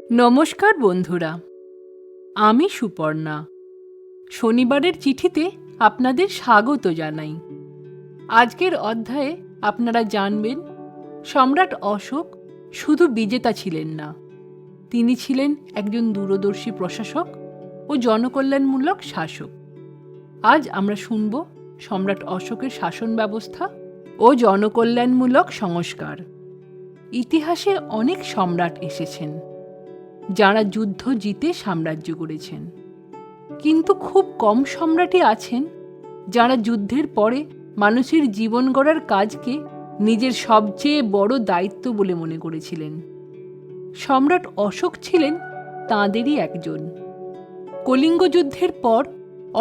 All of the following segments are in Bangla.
নমস্কার বন্ধুরা, আমি সুপর্ণা। শনিবারের চিঠিতে আপনাদের স্বাগত জানাই। আজকের অধ্যায়ে আপনারা জানবেন, সম্রাট অশোক শুধু বিজেতা ছিলেন না, তিনি ছিলেন একজন দূরদর্শী প্রশাসক ও জনকল্যাণমূলক শাসক। আজ আমরা শুনব সম্রাট অশোকের শাসন ব্যবস্থা ও জনকল্যাণমূলক সংস্কার। ইতিহাসে অনেক সম্রাট এসেছেন যারা যুদ্ধ জিতে সাম্রাজ্য গড়েছেন, কিন্তু খুব কম সম্রাটই আছেন যারা যুদ্ধের পরে মানুষের জীবন গড়ার কাজকে নিজের সবচেয়ে বড় দায়িত্ব বলে মনে করেছিলেন। সম্রাট অশোক ছিলেন তাঁদেরই একজন। কলিঙ্গ যুদ্ধের পর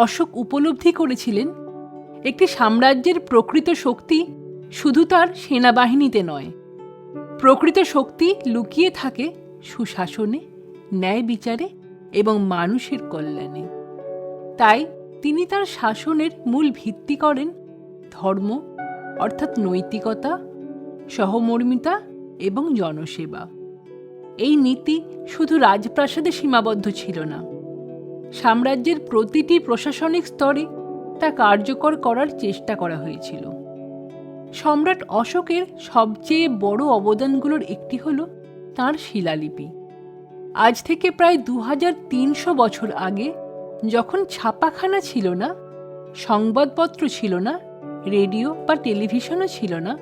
অশোক উপলব্ধি করেছিলেন, একটি সাম্রাজ্যের প্রকৃত শক্তি শুধু তার সেনাবাহিনীতে নয়, প্রকৃত শক্তি লুকিয়ে থাকে সুশাসনে, ন্যায় বিচারে এবং মানুষের কল্যাণে। তাই তিনি তার শাসনের মূল ভিত্তি করেন ধর্ম অর্থাৎ নৈতিকতা, সহমর্মিতা এবং জনসেবা। এই নীতি শুধু রাজপ্রাসাদে সীমাবদ্ধ ছিল না, সাম্রাজ্যের প্রতিটি প্রশাসনিক স্তরে তা কার্যকর করার চেষ্টা করা হয়েছিল। সম্রাট অশোকের সবচেয়ে বড় অবদানগুলোর একটি হল তাঁর শিলালিপি। আজ থেকে প্রায় 2300 বছর আগে, যখন ছাপাখানা ছিল না, সংবাদপত্র ছিল না, রেডিও বা টেলিভিশনও ছিল না,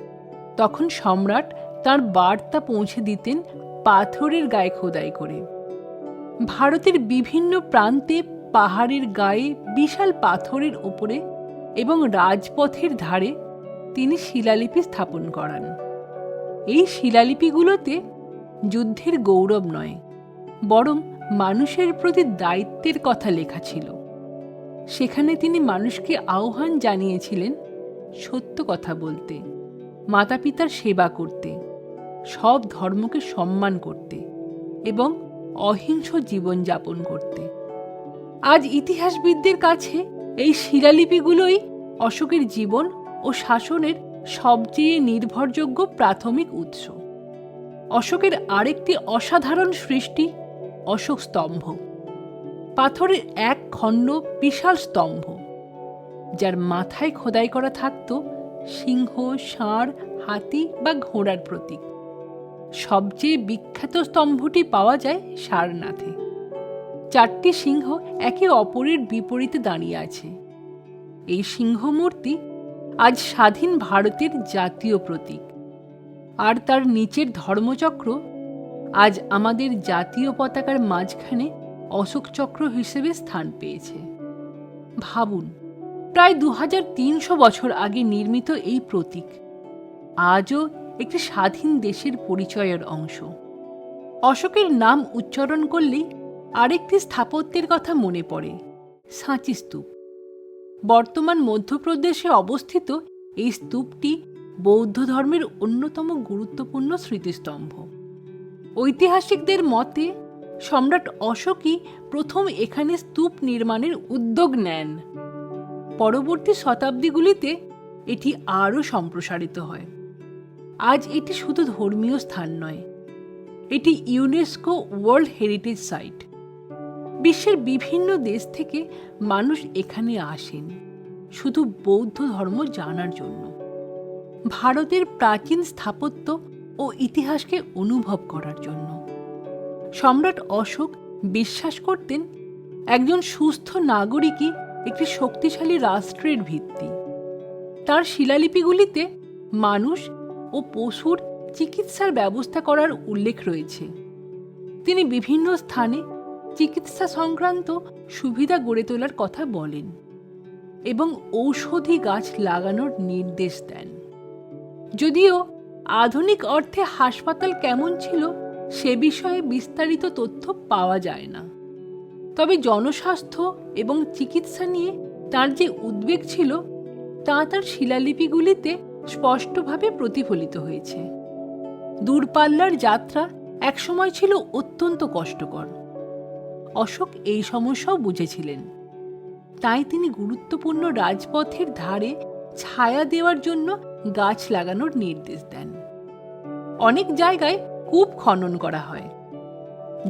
তখন সম্রাট তাঁর বার্তা পৌঁছে দিতেন পাথরের গায়ে খোদাই করে। ভারতের বিভিন্ন প্রান্তে পাহাড়ের গায়ে বিশাল পাথরের ওপরে এবং রাজপথের ধারে তিনি শিলালিপি স্থাপন করান। এই শিলালিপিগুলোতে যুদ্ধের গৌরব নয়, বরং মানুষের প্রতি দায়িত্বের কথা লেখা ছিল। সেখানে তিনি মানুষকে আহ্বান জানিয়েছিলেন সত্য কথা বলতে, মাতা পিতার সেবা করতে, সব ধর্মকে সম্মান করতে এবং অহিংস জীবনযাপন করতে। আজ ইতিহাসবিদদের কাছে এই শিলালিপিগুলোই অশোকের জীবন ও শাসনের সবচেয়ে নির্ভরযোগ্য প্রাথমিক উৎস। অশোকের আরেকটি অসাধারণ সৃষ্টি অশোক স্তম্ভ, পাথরের এক খণ্ড বিশাল স্তম্ভ, যার মাথায় খোদাই করা থাকত সিংহ, ষাঁড়, হাতি বা ঘোড়ার প্রতীক। সবচেয়ে বিখ্যাত স্তম্ভটি পাওয়া যায় সারনাথে। 4টি সিংহ একে অপরের বিপরীতে দাঁড়িয়ে আছে। এই সিংহ মূর্তি আজ স্বাধীন ভারতের জাতীয় প্রতীক, আর তার নিচের ধর্মচক্র আজ আমাদের জাতীয় পতাকার মাঝখানে অশোক চক্র হিসেবে স্থান পেয়েছে। ভাবুন, প্রায় 2300 বছর আগে নির্মিত এই প্রতীক আজও একটি স্বাধীন দেশের পরিচয়ের অংশ। অশোকের নাম উচ্চারণ করলেই আরেকটি স্থাপত্যের কথা মনে পড়ে, সাঁচি স্তূপ। বর্তমান মধ্যপ্রদেশে অবস্থিত এই স্তূপটি বৌদ্ধ ধর্মের অন্যতম গুরুত্বপূর্ণ স্মৃতিস্তম্ভ। ঐতিহাসিকদের মতে সম্রাট অশোকই প্রথম এখানে স্তূপ নির্মাণের উদ্যোগ নেন। পরবর্তী শতাব্দীগুলিতে এটি আরও সম্প্রসারিত হয়। আজ এটি শুধু ধর্মীয় স্থান নয়, এটি ইউনেস্কো ওয়ার্ল্ড হেরিটেজ সাইট। বিশ্বের বিভিন্ন দেশ থেকে মানুষ এখানে আসেন শুধু বৌদ্ধ ধর্ম জানার জন্য, ভারতের প্রাচীন স্থাপত্য ও ইতিহাসকে অনুভব করার জন্য। সম্রাট অশোক বিশ্বাস করতেন, একজন সুস্থ নাগরিকই একটি শক্তিশালী রাষ্ট্রের ভিত্তি। তার শিলালিপিগুলিতে মানুষ ও পশুর চিকিৎসার ব্যবস্থা করার উল্লেখ রয়েছে। তিনি বিভিন্ন স্থানে চিকিৎসা সংক্রান্ত সুবিধা গড়ে তোলার কথা বলেন এবং ঔষধি গাছ লাগানোর নির্দেশ দেন। যদিও আধুনিক অর্থে হাসপাতাল কেমন ছিল সে বিষয়ে বিস্তারিত তথ্য পাওয়া যায় না, তবে জনস্বাস্থ্য এবং চিকিৎসা নিয়ে তার যে উদ্বেগ ছিল তা তার শিলালিপিগুলিতে স্পষ্টভাবে প্রতিফলিত হয়েছে। দূরপাল্লার যাত্রা একসময় ছিল অত্যন্ত কষ্টকর। অশোক এই সমস্যাও বুঝেছিলেন, তাই তিনি গুরুত্বপূর্ণ রাজপথের ধারে ছায়া দেওয়ার জন্য গাছ লাগানোর নির্দেশ দেন। অনেক জায়গায় কূপ খনন করা হয়,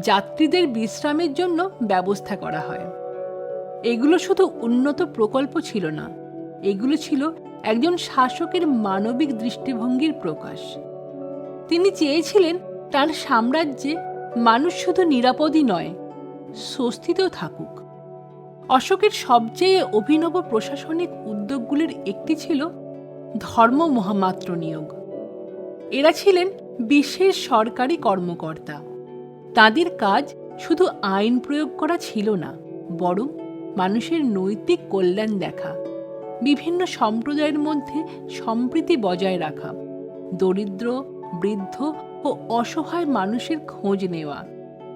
যাত্রীদের বিশ্রামের জন্য ব্যবস্থা করা হয়। এগুলো শুধু উন্নত প্রকল্প ছিল না, এগুলো ছিল একজন শাসকের মানবিক দৃষ্টিভঙ্গির প্রকাশ। তিনি চেয়েছিলেন তার সাম্রাজ্যে মানুষ শুধু নিরাপদই নয়, স্বস্তিতেও থাকুক। অশোকের সবচেয়ে অভিনব প্রশাসনিক উদ্যোগগুলির একটি ছিল ধর্ম মহামাত্র নিয়োগ। এরা ছিলেন বিশেষ সরকারি কর্মকর্তা। তাদের কাজ শুধু আইন প্রয়োগ করা ছিল না, বরং মানুষের নৈতিক কল্যাণ দেখা, বিভিন্ন সম্প্রদায়ের মধ্যে সম্প্রীতি বজায় রাখা, দরিদ্র, বৃদ্ধ ও অসহায় মানুষের খোঁজ নেওয়া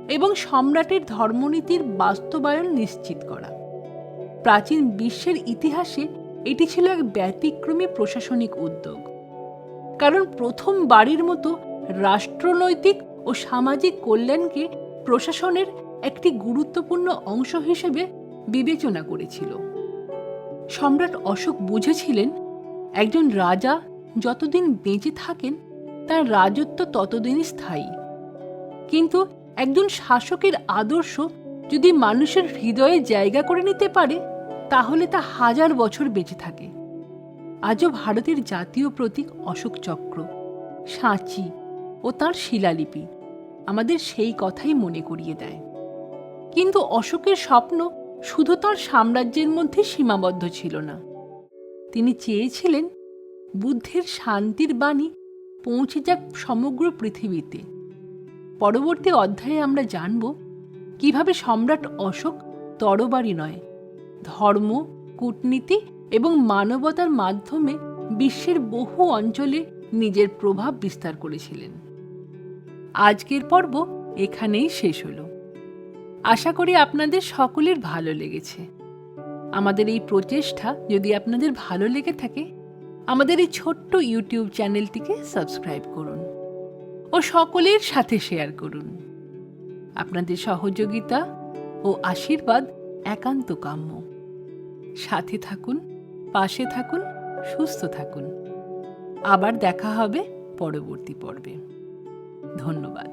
এবং সম্রাটের ধর্মনীতির বাস্তবায়ন নিশ্চিত করা। প্রাচীন বিশ্বের ইতিহাসে এটি ছিল এক ব্যতিক্রমী প্রশাসনিক উদ্যোগ, কারণ প্রথমবারের মতো রাষ্ট্রনৈতিক ও সামাজিক কল্যাণকে প্রশাসনের একটি গুরুত্বপূর্ণ অংশ হিসেবে বিবেচনা করেছিল। সম্রাট অশোক বুঝেছিলেন, একজন রাজা যতদিন বেঁচে থাকেন তার রাজত্ব ততদিনই স্থায়ী, কিন্তু একজন শাসকের আদর্শ যদি মানুষের হৃদয়ে জায়গা করে নিতে পারে তাহলে তা হাজার বছর বেঁচে থাকে। আজও ভারতের জাতীয় প্রতীক অশোক চক্র, সাঁচি ও তার শিলালিপি আমাদের সেই কথাই মনে করিয়ে দেয়। কিন্তু অশোকের স্বপ্ন শুধু তাঁর সাম্রাজ্যের মধ্যে সীমাবদ্ধ ছিল না। তিনি চেয়েছিলেন বুদ্ধের শান্তির বাণী পৌঁছে যাক সমগ্র পৃথিবীতে। পরবর্তী অধ্যায়ে আমরা জানব কিভাবে সম্রাট অশোক তরবারি নয়, ধর্ম, কূটনীতি এবং মানবতার মাধ্যমে বিশ্বের বহু অঞ্চলে নিজের প্রভাব বিস্তার করেছিলেন। আজকের পর্ব এখানেই শেষ হলো। আশা করি আপনাদের সকলের ভালো লেগেছে। আমাদের এই প্রচেষ্টা যদি আপনাদের ভালো লেগে থাকে, আমাদের এই ছোট্ট ইউটিউব চ্যানেলটিকে সাবস্ক্রাইব করুন ও সকলের সাথে শেয়ার করুন। আপনাদের সহযোগিতা ও আশীর্বাদ একান্ত কাম্য। সাথে থাকুন, পাশে থাকুন, সুস্থ থাকুন। আবার দেখা হবে পরবর্তী পর্বে। ধন্যবাদ।